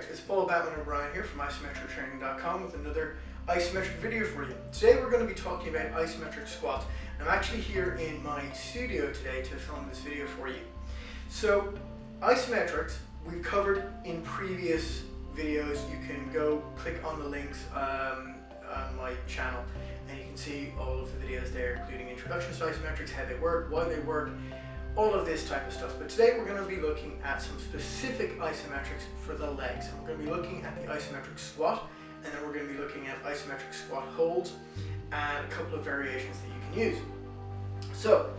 Perfect, it's Paul Batman O'Brien here from Isometrictraining.com with another isometric video for you. Today we're going to be talking about isometric squats. I'm actually here in my studio today to film this video for you. So isometrics we've covered in previous videos. You can go click on the links on my channel and you can see all of the videos there, including introductions to isometrics, how they work, why they work, all of this type of stuff. But today we're going to be looking at some specific isometrics for the legs. We're going to be looking at the isometric squat, and then we're going to be looking at isometric squat holds and a couple of variations that you can use. So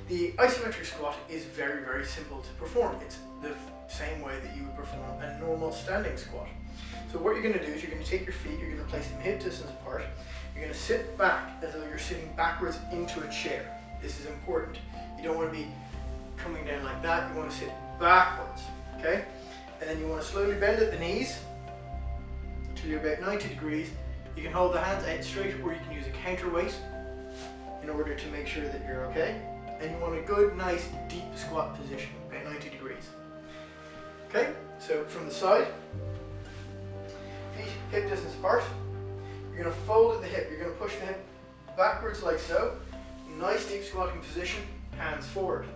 the isometric squat is very, very simple to perform. It's the same way that you would perform a normal standing squat. So what you're going to do is you're going to take your feet, you're going to place them hip distance apart, you're going to sit back as though you're sitting backwards into a chair. This is important. You don't want to be coming down like that, you want to sit backwards, okay? And then you want to slowly bend at the knees till you're about 90 degrees. You can hold the hands out straight, or you can use a counterweight in order to make sure that you're okay. And you want a good, nice, deep squat position, about 90 degrees. Okay, so from the side, feet hip distance apart. You're going to fold at the hip, you're going to push the hip backwards like so. Nice deep squatting position, hands forward.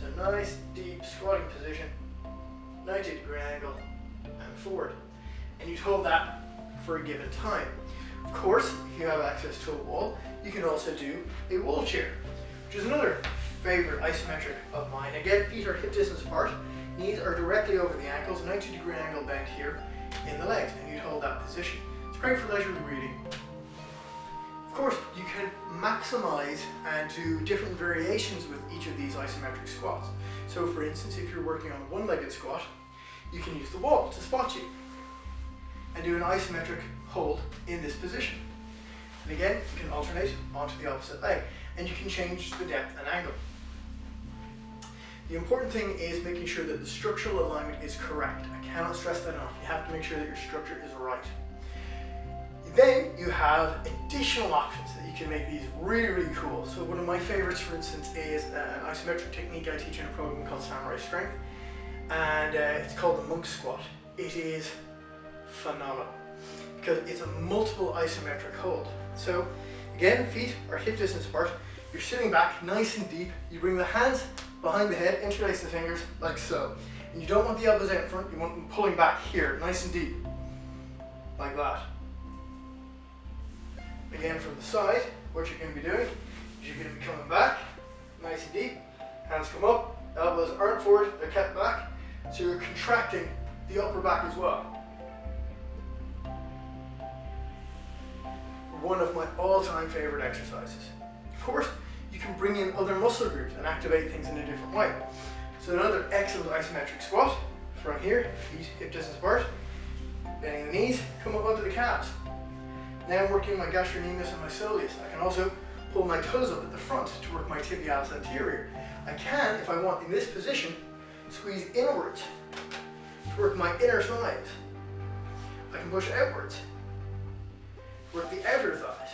So nice deep squatting position, 90 degree angle and forward. And you'd hold that for a given time. Of course, if you have access to a wall, you can also do a wall chair, which is another favorite isometric of mine. Again, feet are hip distance apart, knees are directly over the ankles, 90 degree angle bend here in the legs, and you'd hold that position. It's great for leisurely reading. Of course, you can maximize and do different variations with each of these isometric squats. So for instance, if you're working on a one-legged squat, you can use the wall to spot you and do an isometric hold in this position. And again, you can alternate onto the opposite leg, and you can change the depth and angle. The important thing is making sure that the structural alignment is correct. I cannot stress that enough. You have to make sure that your structure is right. Then you have additional options that you can make these really, really cool. So one of my favorites, for instance, is an isometric technique I teach in a program called Samurai Strength, and it's called the monk squat. It is phenomenal because it's a multiple isometric hold. So again, feet are hip distance apart. You're sitting back nice and deep. You bring the hands behind the head, interlace the fingers like so. And you don't want the elbows out in front, you want them pulling back here, nice and deep, like that. Again, from the side, what you're going to be doing is you're going to be coming back, nice and deep, hands come up, elbows aren't forward, they're kept back, so you're contracting the upper back as well. One of my all-time favorite exercises. Of course, you can bring in other muscle groups and activate things in a different way. So another excellent isometric squat, from here, feet hip distance apart, bending the knees, come up onto the calves. Now I'm working my gastrocnemius and my soleus. I can also pull my toes up at the front to work my tibialis anterior. I can, if I want, in this position, squeeze inwards to work my inner thighs. I can push outwards, work the outer thighs.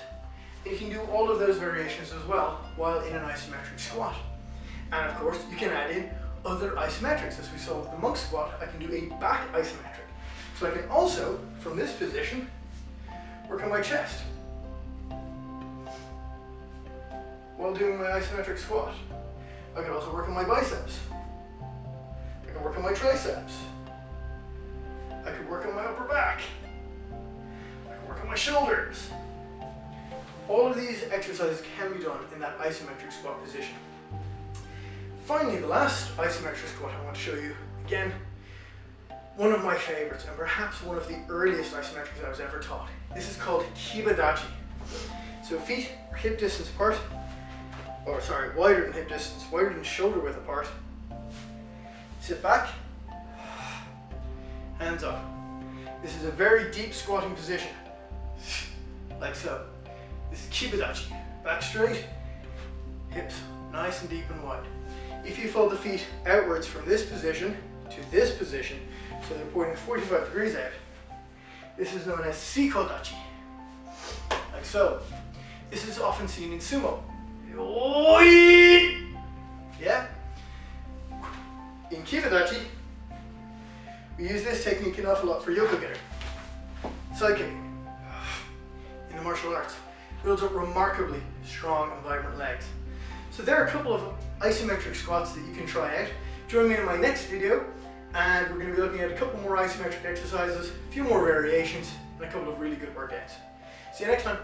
And you can do all of those variations as well while in an isometric squat. And of course, you can add in other isometrics. As we saw with the monk squat, I can do a back isometric. So I can also, from this position, work on my chest while doing my isometric squat. I can also work on my biceps. I can work on my triceps. I can work on my upper back. I can work on my shoulders. All of these exercises can be done in that isometric squat position. Finally, the last isometric squat I want to show you, again, one of my favorites, and perhaps one of the earliest isometrics I was ever taught. This is called kibadachi. So feet are hip distance apart, or sorry, wider than hip distance, wider than shoulder width apart. Sit back, hands up. This is a very deep squatting position, like so. This is kibadachi. Back straight, hips nice and deep and wide. If you fold the feet outwards from this position to this position, so they're pointing 45 degrees out, this is known as sikodachi, like so. This is often seen in sumo. Yeah? In kibadachi, martial arts, builds up remarkably strong and vibrant legs. So there are a couple of isometric squats that you can try out. Join me in my next video, and we're going to be looking at a couple more isometric exercises, a few more variations, and a couple of really good workouts. See you next time.